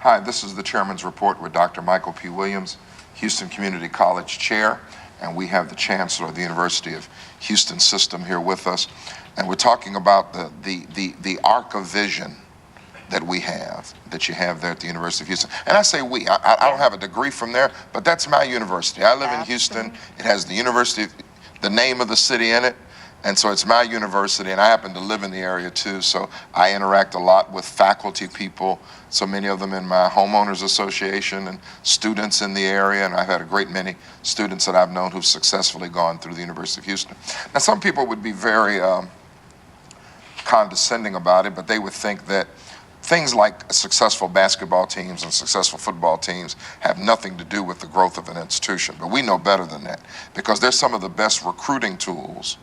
Hi, this is the Chairman's Report with Dr. Michael P. Williams, Houston Community College Chair, and we have the Chancellor of the University of Houston System here with us. And we're talking about the arc of vision that we have, that you have there at the University of Houston. And I say we, I don't have a degree from there, but that's my university. I live in Houston. It has the university, the name of the city in it, and so it's my university, and I happen to live in the area too, so I interact a lot with faculty people, so many of them in my homeowners association and students in the area, and I've had a great many students that I've known who've successfully gone through the University of Houston. Now, some people would be very condescending about it, but they would think that things like successful basketball teams and successful football teams have nothing to do with the growth of an institution. But we know better than that, because they're some of the best recruiting tools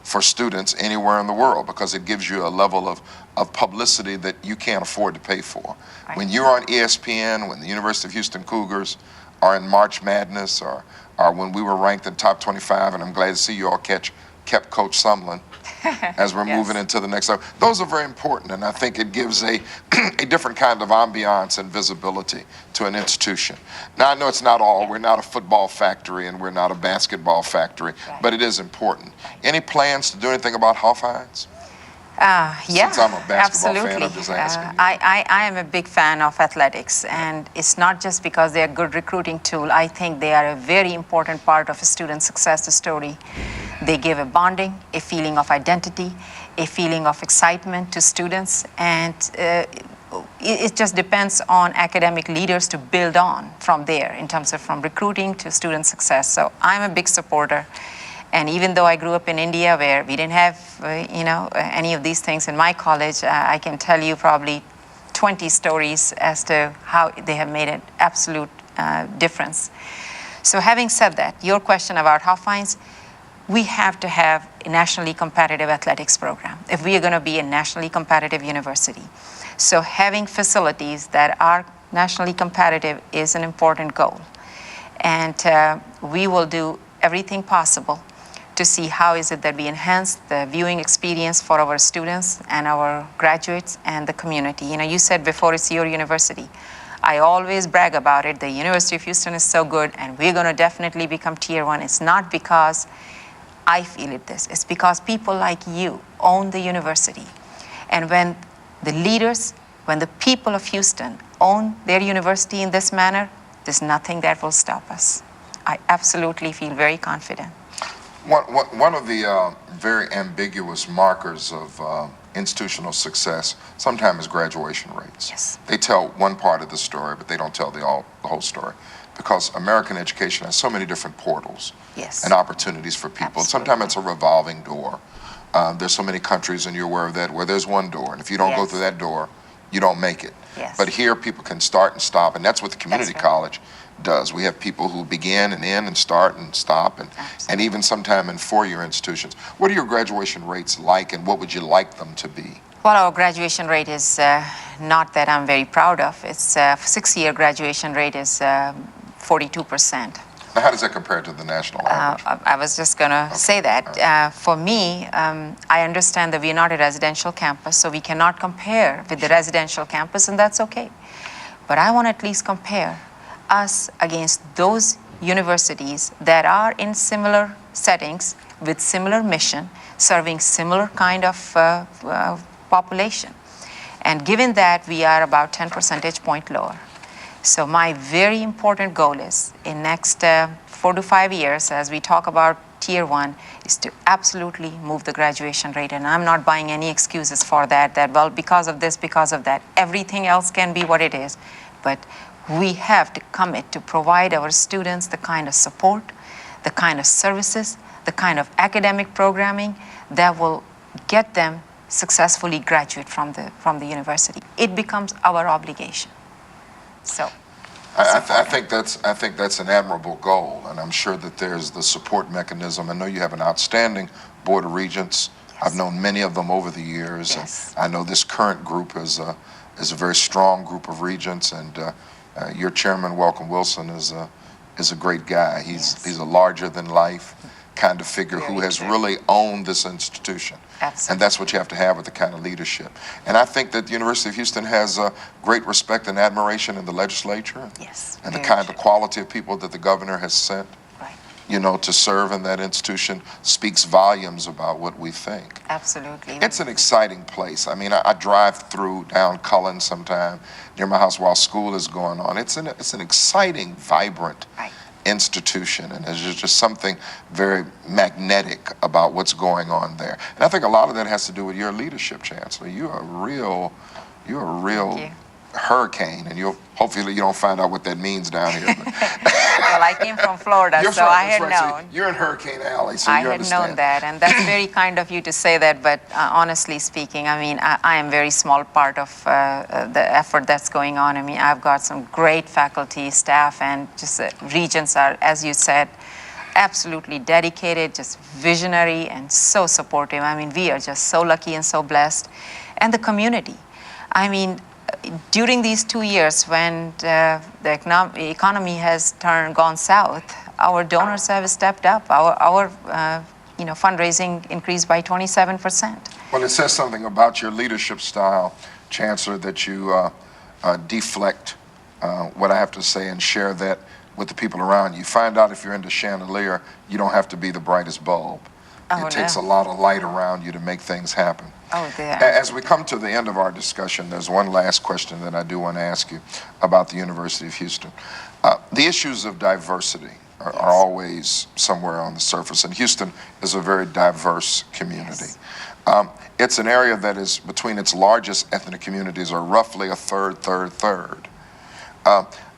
for students anywhere in the world, because it gives you a level of publicity that you can't afford to pay for. Right. When you're on ESPN, when the University of Houston Cougars are in March Madness, or when we were ranked in top 25, and I'm glad to see you all kept Coach Sumlin as we're moving into the next level. Those are very important, and I think it gives a different kind of ambiance and visibility to an institution. Now, I know it's not all. We're not a football factory, and we're not a basketball factory, but it is important. Any plans to do anything about Hofheinz? Yeah, Since I'm a basketball absolutely. fan, I'm just asking you. I am a big fan of athletics, and it's not just because they're a good recruiting tool. I think they are a very important part of a student success story. They give a bonding, a feeling of identity, a feeling of excitement to students, and it just depends on academic leaders to build on from there in terms of from recruiting to student success. So I'm a big supporter. And even though I grew up in India, where we didn't have, any of these things in my college, I can tell you probably 20 stories as to how they have made an absolute difference. So having said that, your question about Hofheinz, we have to have a nationally competitive athletics program if we are going to be a nationally competitive university. So having facilities that are nationally competitive is an important goal. And we will do everything possible to see how is it that we enhance the viewing experience for our students and our graduates and the community. You said before it's your university. I always brag about it. The University of Houston is so good, and we're going to definitely become Tier 1. It's not because I feel it's because people like you own the university. And when the leaders, when the people of Houston own their university in this manner, there's nothing that will stop us. I absolutely feel very confident. One of the very ambiguous markers of institutional success sometimes is graduation rates. Yes. They tell one part of the story, but they don't tell the whole story, because American education has so many different portals and opportunities for people. Absolutely. Sometimes it's a revolving door. There's so many countries, and you're aware of that, where there's one door, and if you don't go through that door, you don't make it. Yes. But here people can start and stop, and that's what the community college does. We have people who begin and end and start and stop, and even sometime in four-year institutions. What are your graduation rates like, and what would you like them to be? Well, our graduation rate is not that I'm very proud of. It's 6-year graduation rate is 42%. Now, how does that compare to the national average? I was just going to say that. For me, I understand that we're not a residential campus, so we cannot compare with the residential campus, and that's okay. But I want to at least compare us against those universities that are in similar settings with similar mission, serving similar kind of population. And given that we are about 10 percentage point lower. So my very important goal is in next 4 to 5 years, as we talk about Tier 1, is to absolutely move the graduation rate. And I'm not buying any excuses for that, well, because of this, because of that. Everything else can be what it is. But we have to commit to provide our students the kind of support, the kind of services, the kind of academic programming that will get them successfully graduate from the university. It becomes our obligation. So I think that's an admirable goal, and I'm sure that there's the support mechanism. I know you have an outstanding board of regents. I've known many of them over the years, and I know this current group is a very strong group of regents, and your chairman, Welcome Wilson, is a great guy. He's a larger than life kind of figure who Very has true. really owned this institution. Absolutely. And that's what you have to have with the kind of leadership. And I think that the University of Houston has great respect and admiration in the legislature. Yes, And the very kind true. of quality of people that the governor has sent, Right. you know, to serve in that institution speaks volumes about what we think. Absolutely. It's an exciting place. I mean, I drive through down Cullen sometime near my house while school is going on. It's an exciting, vibrant Right. institution, and there's just something very magnetic about what's going on there. And I think a lot of that has to do with your leadership, Chancellor. You're a real Thank you. hurricane, and hopefully you don't find out what that means down here. Well, I came from Florida, You're so from- I that's had right, so known. you're in Hurricane Alley, so I you had understand. known that, and that's very kind of you to say that, but honestly speaking, I mean, I am very small part of the effort that's going on. I mean, I've got some great faculty, staff, and just regents are, as you said, absolutely dedicated, just visionary, and so supportive. I mean, we are just so lucky and so blessed. And the community. I mean, during these 2 years when the economy has gone south, our donors have stepped up. Our fundraising increased by 27%. Well, it says something about your leadership style, Chancellor, that you deflect what I have to say and share that with the people around you. Find out if you're into chandelier, you don't have to be the brightest bulb. Oh, It takes no. a lot of light around you to make things happen. Oh, there. As we come to the end of our discussion, there's one last question that I do want to ask you about the University of Houston. The issues of diversity are always somewhere on the surface, and Houston is a very diverse community. Yes. It's an area that is, between its largest ethnic communities, are roughly a third.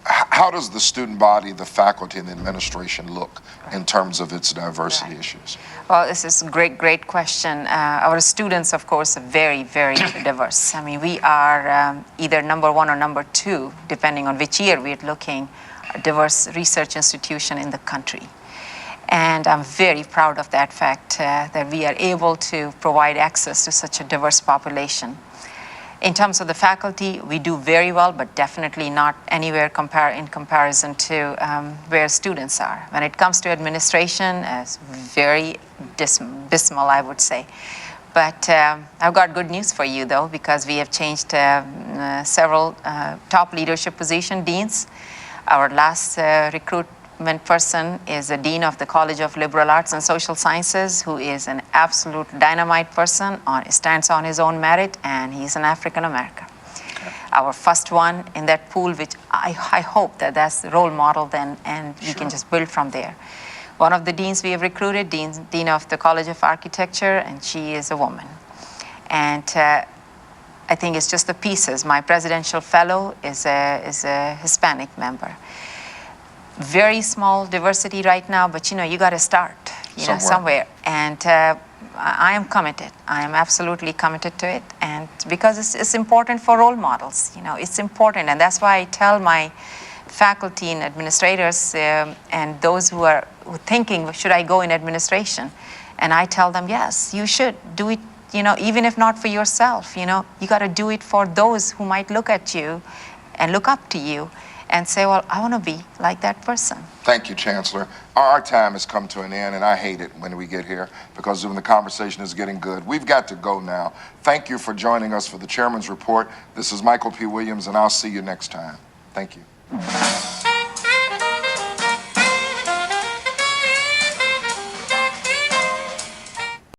How does the student body, the faculty, and the administration look in terms of its diversity issues? Well, this is a great question. Our students, of course, are very, very diverse. I mean, we are either number 1 or number 2, depending on which year we're looking, a diverse research institution in the country. And I'm very proud of that fact, that we are able to provide access to such a diverse population. In terms of the faculty, we do very well, but definitely not anywhere in comparison to where students are. When it comes to administration, it's very dismal, I would say. But I've got good news for you, though, because we have changed several top leadership position deans. Our last recruitment person is a dean of the College of Liberal Arts and Social Sciences, who is an absolute dynamite person, stands on his own merit, and he's an African American. Okay. Our first one in that pool, which I hope that's the role model then, and we can just build from there. One of the deans we have recruited, Dean of the College of Architecture, and she is a woman. And I think it's just the pieces. My presidential fellow is a Hispanic member. Very small diversity right now, but you got to start, somewhere. And I am committed. I am absolutely committed to it, and because it's important for role models. It's important, and that's why I tell my faculty and administrators and those who are thinking, should I go in administration? And I tell them, yes, you should do it. Even if not for yourself, you got to do it for those who might look at you and look up to you and say, well, I want to be like that person. Thank you, Chancellor. Our time has come to an end, and I hate it when we get here because when the conversation is getting good. We've got to go now. Thank you for joining us for the Chairman's Report. This is Michael P. Williams, and I'll see you next time. Thank you.